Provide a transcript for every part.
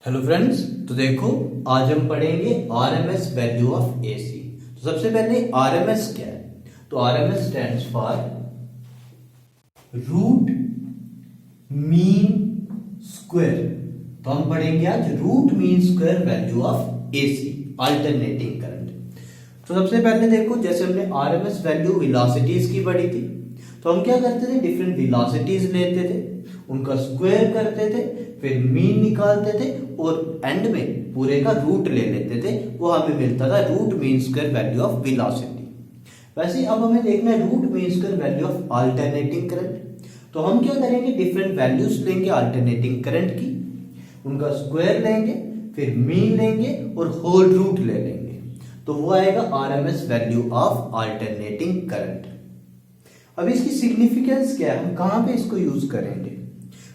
Hello friends, तो देखो आज हम पढ़ेंगे आरएमएस वैल्यू ऑफ एसी। तो सबसे पहले आरएमएस क्या है? तो RMS stands for root mean square. तो हम पढ़ेंगे आज root mean square value of AC alternating current. तो सबसे पहले देखो, जैसे हमने आरएमएस वैल्यू वेलोसिटीज की पढ़ी थी, तो हम क्या करते थे, डिफरेंट वेलोसिटीज लेते थे, उनका स्क्वायर करते थे, फिर मीन निकालते थे और एंड में पूरे का रूट ले लेते थे। वो हमें मिलता था root mean square value of velocity. वैसे ही अब हमें देखना है root mean square value of alternating current. तो हम क्या करेंगे, डिफरेंट वैल्यूज लेंगे अल्टरनेटिंग करंट की, उनका स्क्वायर लेंगे, फिर मीन लेंगे और होल रूट ले लेंगे, तो वो आएगा RMS value of alternating current. अब इसकी सिग्निफिकेंस क्या है, हम कहां पे इसको यूज करेंगे?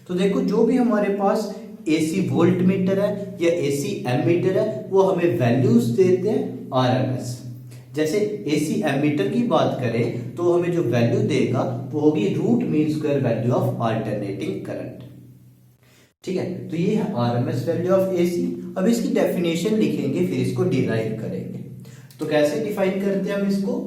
तो देखो, जो भी हमारे पास एसी वोल्ट मीटर है या एसी एमीटर है, वो हमें वैल्यूज देते हैं आरएमएस। जैसे एसी एमीटर की बात करें तो हमें जो वैल्यू देगा वो होगी root mean square value of alternating current. ठीक है, तो ये है आरएमएस वैल्यू ऑफ एसी। अब इसकी डेफिनेशन लिखेंगे, फिर इसको डिराइव करेंगे। तो कैसे डिफाइन करते हैं हम इसको?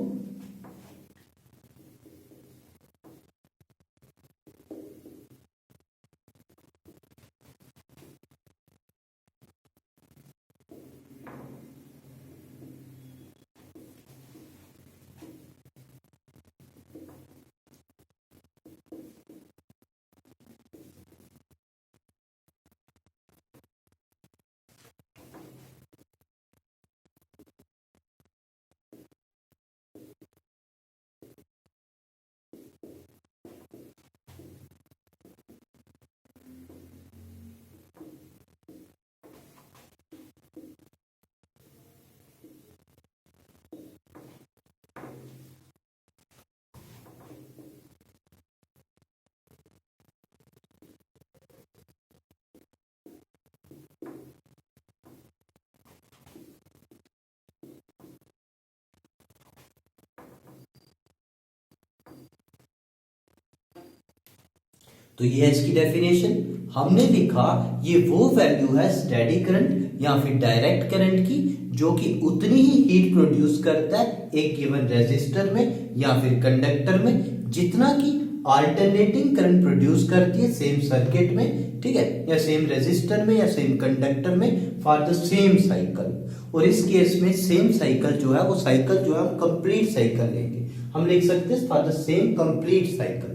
तो ये है इसकी डेफिनेशन। हमने लिखा ये वो वैल्यू है स्टेडी करंट या फिर डायरेक्ट करंट की, जो कि उतनी ही हीट प्रोड्यूस करता है एक गिवन रेजिस्टर में या फिर कंडक्टर में, जितना कि अल्टरनेटिंग करंट प्रोड्यूस करती है सेम सर्किट में, ठीक है, या सेम रेजिस्टर में या सेम कंडक्टर में फॉर द सेम साइकिल। और इस केस में सेम साइकिल जो है, वो साइकिल जो है हम कंप्लीट साइकिल लेंगे। हम लिख सकते हैं for the same complete cycle.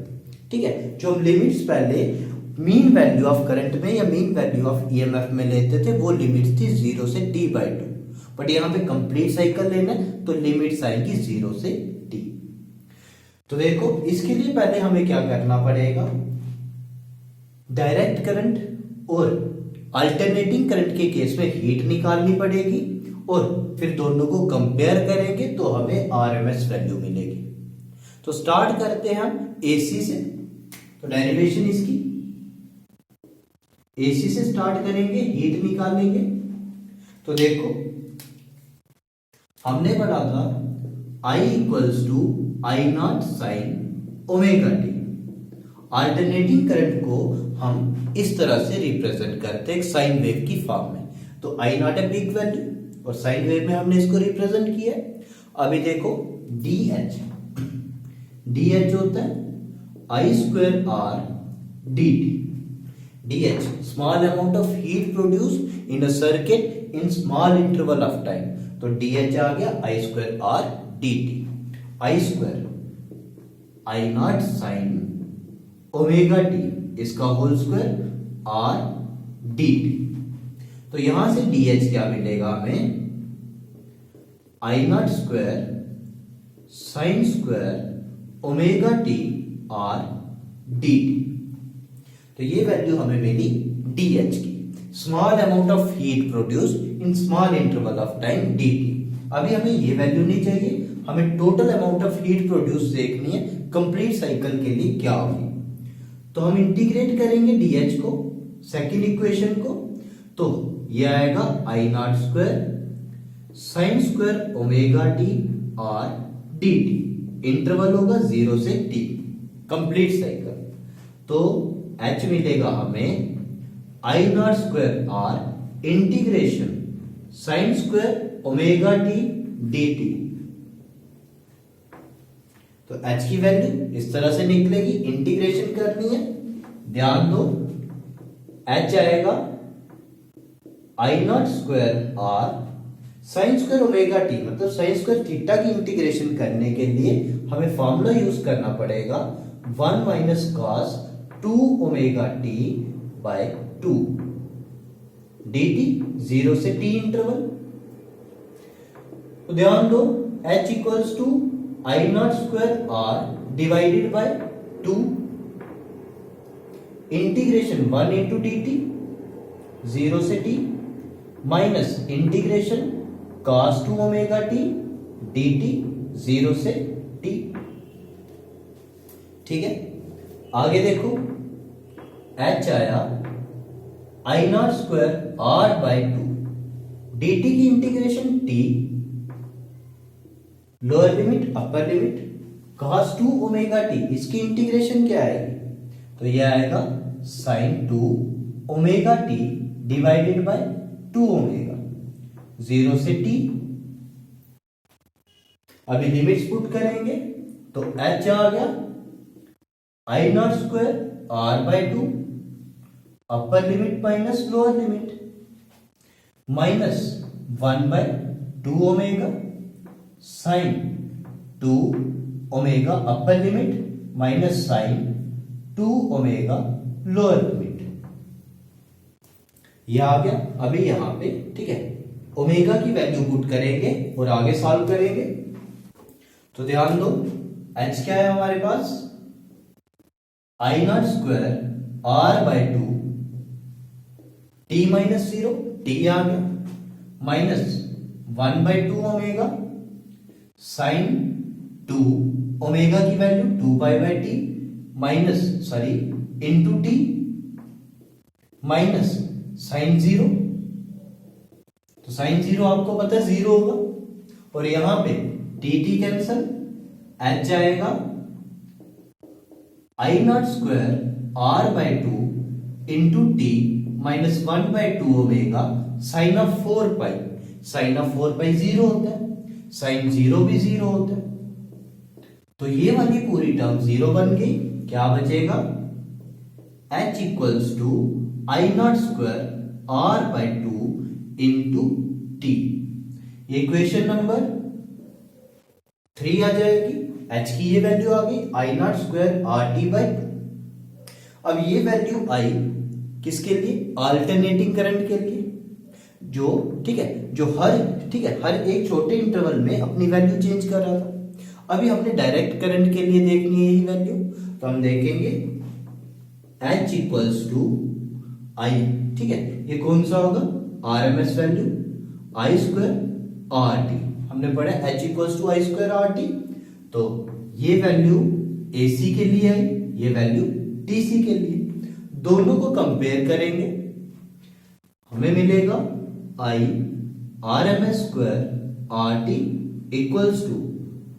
ठीक है, जो हम लिमिट्स पहले मीन वैल्यू ऑफ करंट में या मीन वैल्यू ऑफ ईएमएफ में लेते थे, वो लिमिट्स थी 0 से t/2। बट यहाँ पे कंप्लीट साइकिल लेना है तो लिमिट्स आएगी 0 से t। तो देखो, इसके लिए पहले हमें क्या करना पड़ेगा, डायरेक्ट करंट और अल्टरनेटिंग करंट के केस में हीट निकालनी पड़ेगी और फिर दोनों को कंपेयर करेंगे तो हमें आरएमएस वैल्यू मिलेगी। तो स्टार्ट करते हैं हम एसी से। तो डेरिवेशन इसकी एसी से स्टार्ट करेंगे, हीट निकालेंगे। तो देखो, हमने पढ़ा था I equals to I naught sine omega T. Alternating current को हम इस तरह से रिप्रेजेंट करते हैं एक साइन वेव की फॉर्म में। तो आई नॉट है बिग वैल्यू और साइन वेव में हमने इसको रिप्रेजेंट किया है। अभी देखो, डी एच होता है I square R D T. D H small amount of heat produce in a circuit in small interval of time. तो डी एच आ गया I square R D T. I square I naught sine omega T, इसका whole square R D T. तो यहां से D H क्या मिलेगा हमें, I naught square sine square omega T R D T. तो ये वैल्यू हमें मिली डी एच की, small amount of heat produce in small interval of time D T. अभी हमें ये वैल्यू नहीं चाहिए, हमें total amount of heat produce देखनी है कंप्लीट साइकिल के लिए क्या होगी। तो हम इंटीग्रेट करेंगे डी एच को, सेकेंड इक्वेशन को। तो ये आएगा I naught square sine square omega T R D T. Interval होगा 0 से t, कंप्लीट साइकिल। तो h मिलेगा हमें I naught square R integration sine square omega T dt। तो h की वैल्यू इस तरह से निकलेगी, इंटीग्रेशन करनी है, ध्यान दो h आएगा I naught square R sine square omega T, मतलब साइन स्क्वायर थीटा की इंटीग्रेशन करने के लिए हमें फॉर्मूला यूज करना पड़ेगा 1 minus cos 2 omega T by 2 dt, 0 से t इंटरवल। तो ध्यान दो h equals to I naught square R divided by 2 integration 1 into D T 0 से t minus integration cos 2 omega T dt 0 से t। ठीक है, आगे देखो h आया I naught square R by 2 dt की integration t, lower limit upper limit cos 2 omega T, इसकी integration क्या आएगी, तो यह आएगा sin 2 omega T divided by 2 omega 0 से t। अभी लिमिट्स पुट करेंगे तो h आ गया I naught square R by 2 upper limit minus lower limit minus 1 by 2 omega sine 2 omega upper limit minus sine 2 omega lower limit, यह आ गया। अभी यहां पे ठीक है ओमेगा की वैल्यू पुट करेंगे और आगे सॉल्व करेंगे। तो ध्यान दो h क्या है हमारे पास, I naught square R by 2 t minus 0, t आ गया minus 1 by 2 omega sine 2 omega की value 2 pi by T minus sorry into T minus sine 0, तो साइन 0 आपको पता है 0 होगा, और यहां पे टी कैंसल, h आएगा I naught square R by 2 into T minus 1 by 2 omega sine of 4 pi, sine of 4 pi 0 होता है, साइन 0 भी 0 होता है, तो ये वाली पूरी टर्म 0 बन गई। क्या बचेगा, h equals to I naught square R by 2 into T, ये इक्वेशन नंबर 3 आ जाएगी। h की ये वैल्यू आ गई I naught square R T by 2। अब ये वैल्यू आई किसके लिए, अल्टरनेटिंग करंट के लिए, जो ठीक है जो हर एक छोटे इंटरवल में अपनी वैल्यू चेंज कर रहा था। अभी हमने डायरेक्ट करंट के लिए देखनी है यही वैल्यू, तो हम देखेंगे h इक्वल्स टू आई, ठीक है ये कौन सा होगा, RMS value I square R T, हमने पढ़ा h equals to I square R T, तो ये वैल्यू AC के लिए आई, ये वैल्यू DC के लिए, दोनों को कंपेयर करेंगे, हमें मिलेगा I R M S square R T equals to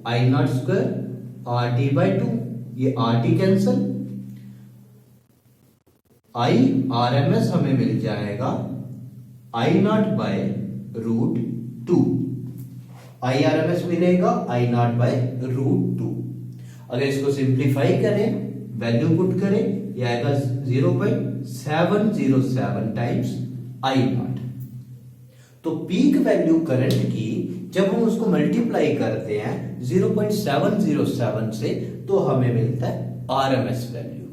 I naught square R T by 2, ये R T cancel, I R M S हमें मिल जाएगा I naught by root 2, I R M S मिलेगा I naught by root 2। अगर इसको simplify करें, value put करें, ये आएगा 0.707 टाइम्स आई नॉट। तो पीक वैल्यू करंट की जब हम उसको मल्टीप्लाई करते हैं 0.707 से, तो हमें मिलता है आरएमएस वैल्यू।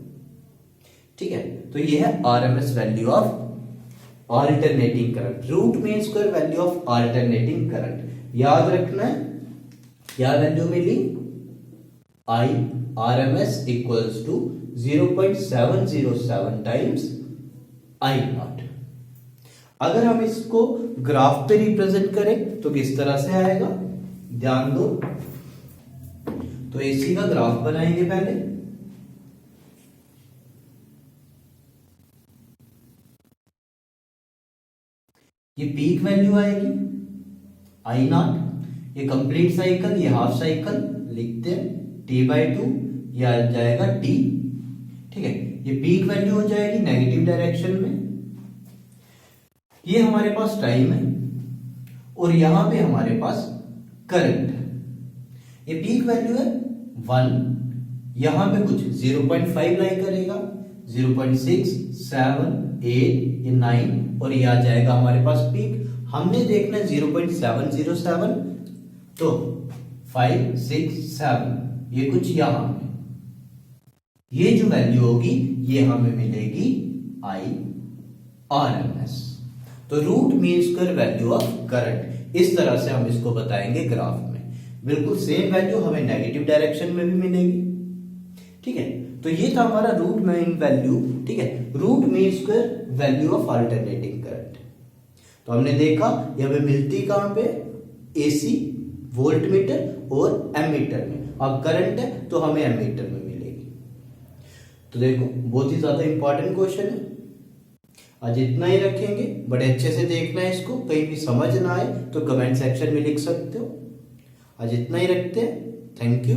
ठीक है, तो ये है RMS value of alternating current, root mean square value of alternating current. याद रखना है क्या वैल्यू मिली, I RMS equals to 0.707 times I nought. अगर हम इसको ग्राफ पे रिप्रेजेंट करें तो किस तरह से आएगा, ध्यान दो। तो एसी का ग्राफ बनाएंगे पहले, ये पीक वैल्यू आएगी आई नॉट, ये कंप्लीट साइकिल, ये हाफ साइकिल लिखते हैं t/2, ये आ जाएगा t। ठीक है, ये पीक वैल्यू हो जाएगी नेगेटिव डायरेक्शन में, ये हमारे पास टाइम है और यहां पे हमारे पास करंट है। ये पीक वैल्यू है 1, यहां पे कुछ 0.5 लाई करेगा, 0.6, 7, 8, ये 9 और ये आ जाएगा हमारे पास पीक। हमने देखना है 0.707, तो 5, 6, 7 ये कुछ यहां पे, ये जो वैल्यू होगी ये हमें मिलेगी IRMS। तो root mean square value of current, इस तरह से हम इसको बताएंगे ग्राफ में। बिल्कुल सेम वैल्यू हमें नेगेटिव डायरेक्शन में भी मिलेगी। ठीक है, तो ये था हमारा रूट मीन वैल्यू। ठीक है, root mean square value of alternating current. तो हमने देखा ये हमें मिलती कहां पे, AC वोल्ट मीटर और एमीटर में। अब करंट है तो हमें एमीटर में मिलेगी। तो देखो बहुत ही ज्यादा इंपॉर्टेंट क्वेश्चन है, आज इतना ही रखेंगे। बड़े अच्छे से देखना है इसको, कहीं भी समझ ना आए तो कमेंट सेक्शन में लिख सकते हो। आज इतना ही रखते हैं। Thank you.